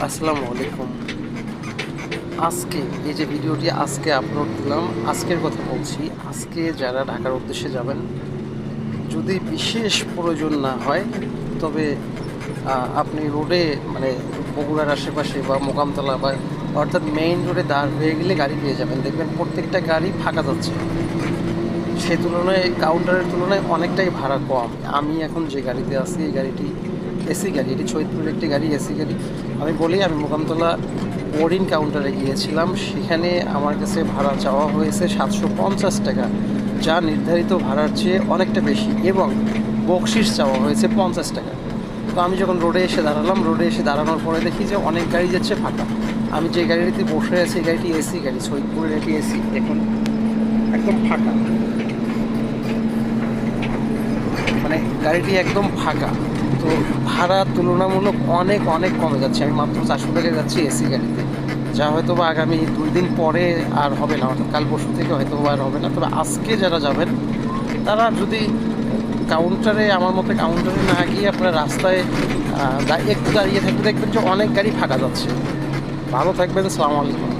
আসসালামু আলাইকুম। আজকে এই যে ভিডিওটি আজকে আপলোড দিলাম, আজকের কথা বলছি। আজকে যারা ঢাকার উদ্দেশ্যে যাবেন, যদি বিশেষ প্রয়োজন না হয়, তবে আপনি রোডে মানে বগুড়ার আশেপাশে বা মোকামতলা বা অর্থাৎ মেইন রোডে দাঁড় হয়ে গেলে গাড়ি পেয়ে যাবেন। দেখবেন প্রত্যেকটা গাড়ি ফাঁকা যাচ্ছে। সে তুলনায় কাউন্টারের তুলনায় অনেকটাই ভাড়া কম। আমি এখন যে গাড়িতে আছি এই গাড়িটি এসি গাড়ি, এটি সৈয়দপুরের একটি গাড়ি, এসি গাড়ি। আমি বলি আমি মোকামতলা বোর্ডিং কাউন্টারে গিয়েছিলাম, সেখানে আমার কাছে ভাড়া চাওয়া হয়েছে 750 টাকা, যা নির্ধারিত ভাড়ার চেয়ে অনেকটা বেশি, এবং বকশিস চাওয়া হয়েছে 50 টাকা। তো আমি যখন রোডে এসে দাঁড়ালাম, রোডে এসে দাঁড়ানোর পরে দেখি যে অনেক গাড়ি যাচ্ছে ফাঁকা। আমি যে গাড়িটিতে বসে আছি এই গাড়িটি এসি গাড়ি, সৈয়দপুরের এটি এসি, দেখুন একদম ফাঁকা, মানে গাড়িটি একদম ফাঁকা। তো ভাড়া তুলনামূলক অনেক অনেক কমে যাচ্ছে। আমি মাত্র 400 টাকায় যাচ্ছি এসি গাড়িতে, যা হয়তো বা আগামী 2 দিন পরে আর হবে না, অর্থাৎ কাল পরশু থেকে হয়তো আর হবে না। তবে আজকে যারা যাবেন তারা যদি কাউন্টারে, আমার মতে কাউন্টারে না গিয়ে আপনার রাস্তায় একটু দাঁড়িয়ে থাকতে দেখবেন যে অনেক গাড়ি ফাঁকা যাচ্ছে। ভালো থাকবেন, সালাম আলাইকুম।